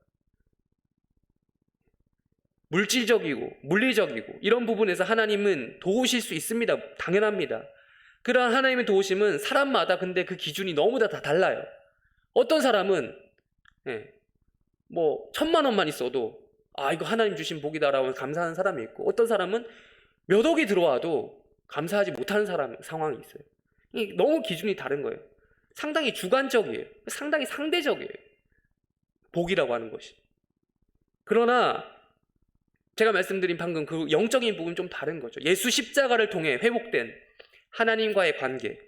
물질적이고 물리적이고 이런 부분에서 하나님은 도우실 수 있습니다. 당연합니다. 그러한 하나님의 도우심은 사람마다 근데 그 기준이 너무 다 달라요. 어떤 사람은 뭐 1,000만 원만 있어도 이거 하나님 주신 복이다라고 감사하는 사람이 있고, 어떤 사람은 몇 억이 들어와도 감사하지 못하는 상황이 있어요. 이게 너무 기준이 다른 거예요. 상당히 주관적이에요. 상당히 상대적이에요. 복이라고 하는 것이. 그러나 제가 말씀드린 방금 그 영적인 부분은 좀 다른 거죠. 예수 십자가를 통해 회복된 하나님과의 관계,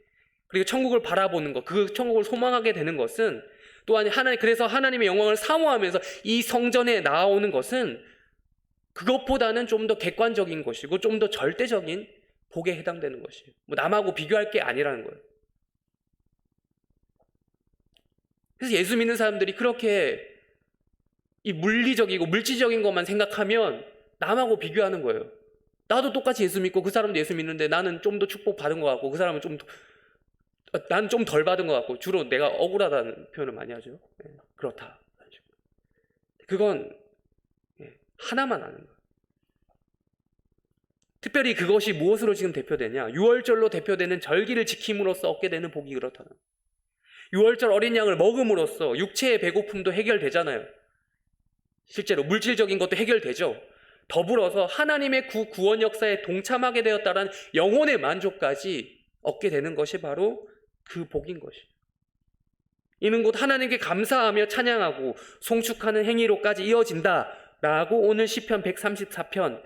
그리고 천국을 바라보는 것, 그 천국을 소망하게 되는 것은 또한 그래서 하나님의 영광을 사모하면서 이 성전에 나아오는 것은 그것보다는 좀 더 객관적인 것이고 좀 더 절대적인 복에 해당되는 것이에요. 뭐 남하고 비교할 게 아니라는 거예요. 그래서 예수 믿는 사람들이 그렇게 이 물리적이고 물질적인 것만 생각하면 남하고 비교하는 거예요. 나도 똑같이 예수 믿고 그 사람도 예수 믿는데 나는 좀 더 축복 받은 것 같고 그 사람은 난 좀 덜 받은 것 같고, 주로 내가 억울하다는 표현을 많이 하죠. 그렇다. 그건 하나만 아는 거예요. 특별히 그것이 무엇으로 지금 대표되냐? 유월절로 대표되는 절기를 지킴으로써 얻게 되는 복이 그렇다는 거예요. 유월절 어린 양을 먹음으로써 육체의 배고픔도 해결되잖아요. 실제로 물질적인 것도 해결되죠. 더불어서 하나님의 구원 역사에 동참하게 되었다는 영혼의 만족까지 얻게 되는 것이 바로 그 복인 것이에요. 이는 곧 하나님께 감사하며 찬양하고 송축하는 행위로까지 이어진다라고 오늘 시편 134편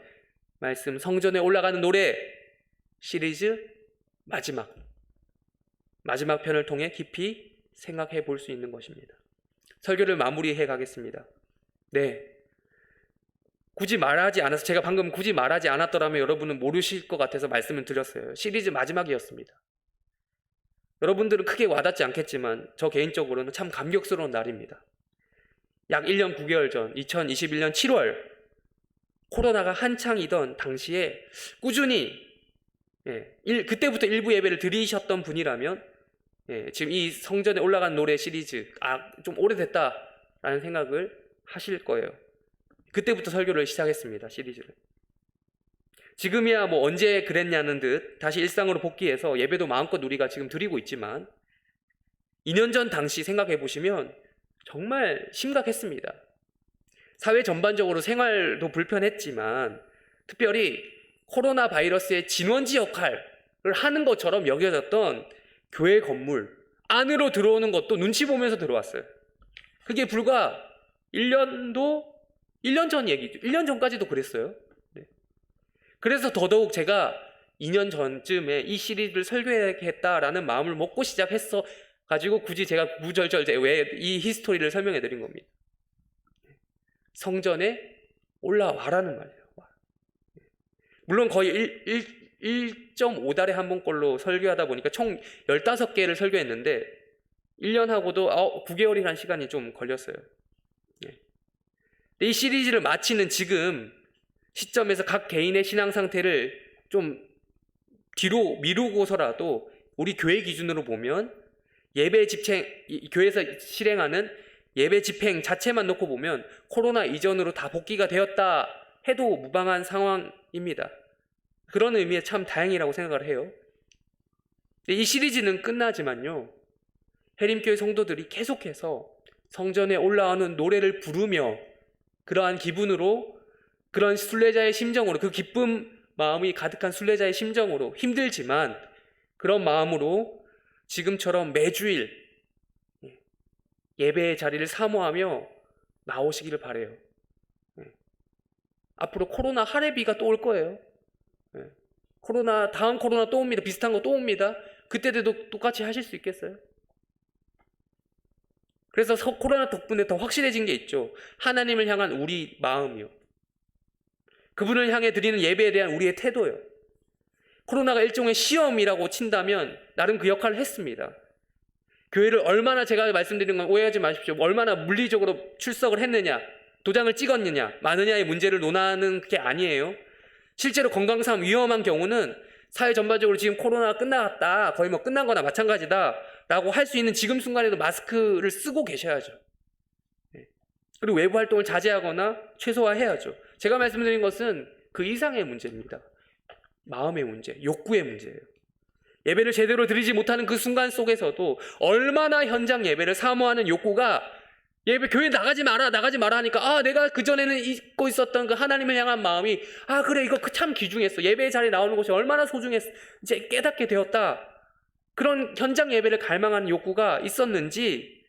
말씀, 성전에 올라가는 노래 시리즈 마지막 편을 통해 깊이 생각해 볼 수 있는 것입니다. 설교를 마무리해 가겠습니다. 굳이 말하지 않아서, 제가 방금 굳이 말하지 않았더라면 여러분은 모르실 것 같아서 말씀을 드렸어요. 시리즈 마지막이었습니다. 여러분들은 크게 와닿지 않겠지만 저 개인적으로는 참 감격스러운 날입니다. 약 1년 9개월 전 2021년 7월 코로나가 한창이던 당시에 꾸준히 그때부터 일부 예배를 드리셨던 분이라면 지금 이 성전에 올라간 노래 시리즈 좀 오래됐다라는 생각을 하실 거예요. 그때부터 설교를 시작했습니다. 시리즈를. 지금이야 뭐 언제 그랬냐는 듯 다시 일상으로 복귀해서 예배도 마음껏 우리가 지금 드리고 있지만 2년 전 당시 생각해 보시면 정말 심각했습니다. 사회 전반적으로 생활도 불편했지만 특별히 코로나 바이러스의 진원지 역할을 하는 것처럼 여겨졌던 교회 건물, 안으로 들어오는 것도 눈치 보면서 들어왔어요. 그게 불과 1년 전 얘기죠. 1년 전까지도 그랬어요. 네. 그래서 더더욱 제가 2년 전쯤에 이 시리즈를 설교해야겠다라는 마음을 먹고 시작했어 가지고 굳이 제가 구절절 왜 이 히스토리를 설명해 드린 겁니다. 성전에 올라와라는 말이에요. 물론 거의 1.5달에 한 번꼴로 설교하다 보니까 총 15개를 설교했는데 1년하고도 9개월이라는 시간이 좀 걸렸어요. 이 시리즈를 마치는 지금 시점에서 각 개인의 신앙 상태를 좀 뒤로 미루고서라도 우리 교회 기준으로 보면 예배 집행, 교회에서 실행하는 예배 집행 자체만 놓고 보면 코로나 이전으로 다 복귀가 되었다 해도 무방한 상황입니다. 그런 의미에 참 다행이라고 생각을 해요. 이 시리즈는 끝나지만요, 해림교회 성도들이 계속해서 성전에 올라오는 노래를 부르며 그러한 기분으로, 그런 순례자의 심정으로, 그 기쁨 마음이 가득한 순례자의 심정으로, 힘들지만 그런 마음으로 지금처럼 매주일 예배의 자리를 사모하며 나오시기를 바라요. 앞으로 코로나 할애비가 또 올 거예요. 다음 코로나 또 옵니다. 비슷한 거 또 옵니다. 그때도 똑같이 하실 수 있겠어요? 그래서 코로나 덕분에 더 확실해진 게 있죠. 하나님을 향한 우리 마음이요. 그분을 향해 드리는 예배에 대한 우리의 태도요. 코로나가 일종의 시험이라고 친다면 나름 그 역할을 했습니다. 교회를 얼마나, 제가 말씀드리는 건 오해하지 마십시오, 얼마나 물리적으로 출석을 했느냐, 도장을 찍었느냐, 마느냐의 문제를 논하는 게 아니에요. 실제로 건강상 위험한 경우는 사회 전반적으로 지금 코로나가 끝나갔다, 거의 뭐 끝난 거나 마찬가지다 라고 할 수 있는 지금 순간에도 마스크를 쓰고 계셔야죠. 그리고 외부 활동을 자제하거나 최소화해야죠. 제가 말씀드린 것은 그 이상의 문제입니다. 마음의 문제, 욕구의 문제예요. 예배를 제대로 드리지 못하는 그 순간 속에서도 얼마나 현장 예배를 사모하는 욕구가, 교회 나가지 마라 하니까 내가 그전에는 잊고 있었던 그 하나님을 향한 마음이 그래, 이거 참 귀중했어. 예배의 자리에 나오는 것이 얼마나 소중했어. 이제 깨닫게 되었다. 그런 현장 예배를 갈망하는 욕구가 있었는지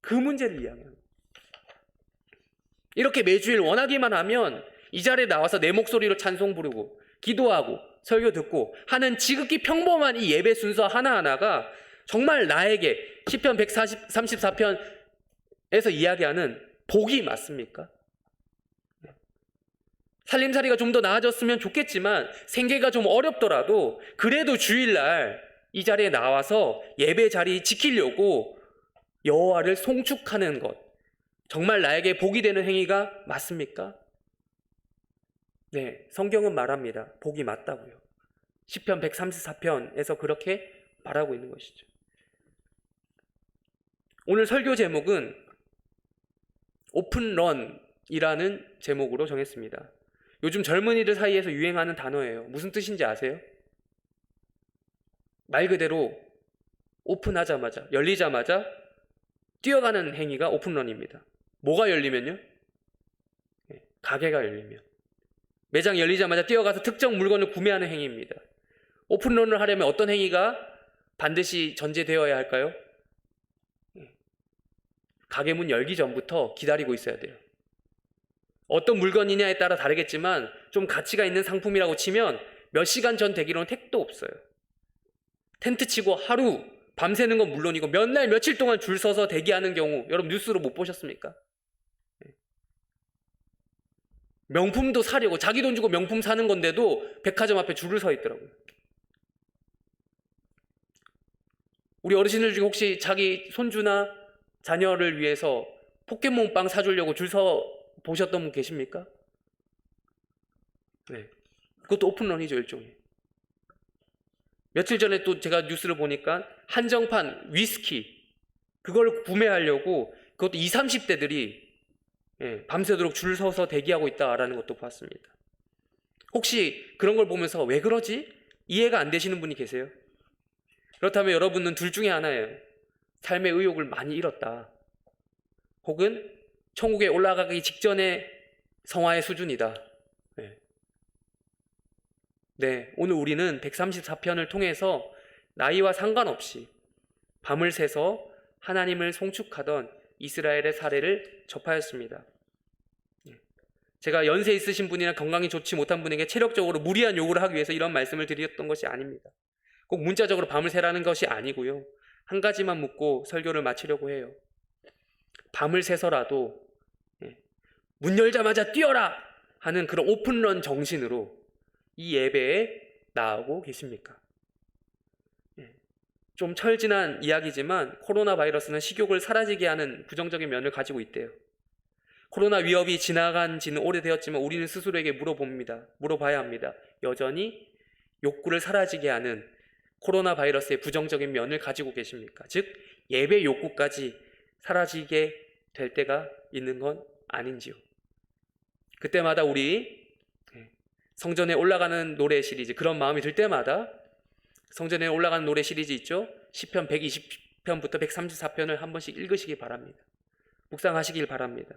그 문제를 이야기합니다. 이렇게 매주일 원하기만 하면 이 자리에 나와서 내 목소리로 찬송 부르고 기도하고 설교 듣고 하는 지극히 평범한 이 예배 순서 하나하나가 정말 나에게 시편 134편에서 이야기하는 복이 맞습니까? 살림살이가 좀 더 나아졌으면 좋겠지만 생계가 좀 어렵더라도 그래도 주일날 이 자리에 나와서 예배 자리 지키려고 여호와를 송축하는 것, 정말 나에게 복이 되는 행위가 맞습니까? 네, 성경은 말합니다. 복이 맞다고요. 시편 134편에서 그렇게 말하고 있는 것이죠. 오늘 설교 제목은 오픈런이라는 제목으로 정했습니다. 요즘 젊은이들 사이에서 유행하는 단어예요. 무슨 뜻인지 아세요? 말 그대로 오픈하자마자, 열리자마자 뛰어가는 행위가 오픈런입니다. 뭐가 열리면요? 가게가 열리면, 매장 열리자마자 뛰어가서 특정 물건을 구매하는 행위입니다. 오픈런을 하려면 어떤 행위가 반드시 전제되어야 할까요? 가게 문 열기 전부터 기다리고 있어야 돼요. 어떤 물건이냐에 따라 다르겠지만 좀 가치가 있는 상품이라고 치면 몇 시간 전 되기로는 택도 없어요. 텐트 치고 하루 밤새는 건 물론이고 몇 날 며칠 동안 줄 서서 대기하는 경우 여러분 뉴스로 못 보셨습니까? 명품도 사려고 자기 돈 주고 명품 사는 건데도 백화점 앞에 줄을 서 있더라고요. 우리 어르신들 중에 혹시 자기 손주나 자녀를 위해서 포켓몬빵 사주려고 줄 서 보셨던 분 계십니까? 네, 그것도 오픈런이죠, 일종의. 며칠 전에 또 제가 뉴스를 보니까 한정판 위스키, 그걸 구매하려고 그것도 20, 30대들이 밤새도록 줄 서서 대기하고 있다라는 것도 봤습니다. 혹시 그런 걸 보면서 왜 그러지? 이해가 안 되시는 분이 계세요? 그렇다면 여러분은 둘 중에 하나예요. 삶의 의욕을 많이 잃었다. 혹은 천국에 올라가기 직전의 성화의 수준이다. 네, 오늘 우리는 134편을 통해서 나이와 상관없이 밤을 새서 하나님을 송축하던 이스라엘의 사례를 접하였습니다. 제가 연세 있으신 분이나 건강이 좋지 못한 분에게 체력적으로 무리한 요구를 하기 위해서 이런 말씀을 드렸던 것이 아닙니다. 꼭 문자적으로 밤을 새라는 것이 아니고요. 한 가지만 묻고 설교를 마치려고 해요. 밤을 새서라도 문 열자마자 뛰어라 하는 그런 오픈런 정신으로 이 예배에 나아오고 계십니까? 좀 철진한 이야기지만 코로나 바이러스는 식욕을 사라지게 하는 부정적인 면을 가지고 있대요. 코로나 위협이 지나간 지는 오래되었지만 우리는 스스로에게 물어봐야 합니다. 여전히 욕구를 사라지게 하는 코로나 바이러스의 부정적인 면을 가지고 계십니까? 즉 예배 욕구까지 사라지게 될 때가 있는 건 아닌지요. 그때마다 우리 성전에 올라가는 노래 시리즈, 그런 마음이 들 때마다 성전에 올라가는 노래 시리즈 있죠? 시편 120편부터 134편을 한 번씩 읽으시기 바랍니다. 묵상하시길 바랍니다.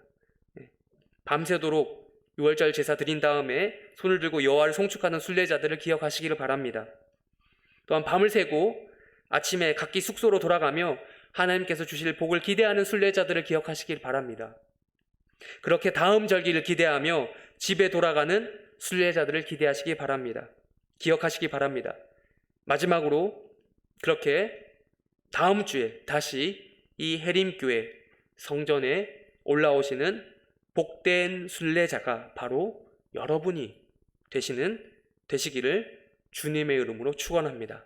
밤새도록 유월절 제사 드린 다음에 손을 들고 여호와를 송축하는 순례자들을 기억하시기를 바랍니다. 또한 밤을 새고 아침에 각기 숙소로 돌아가며 하나님께서 주실 복을 기대하는 순례자들을 기억하시길 바랍니다. 그렇게 다음 절기를 기대하며 집에 돌아가는 순례자들을 기대하시기 바랍니다. 기억하시기 바랍니다. 마지막으로 그렇게 다음 주에 다시 이 해림교회 성전에 올라오시는 복된 순례자가 바로 여러분이 되시기를 주님의 이름으로 축원합니다.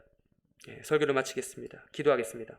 설교를 마치겠습니다. 기도하겠습니다.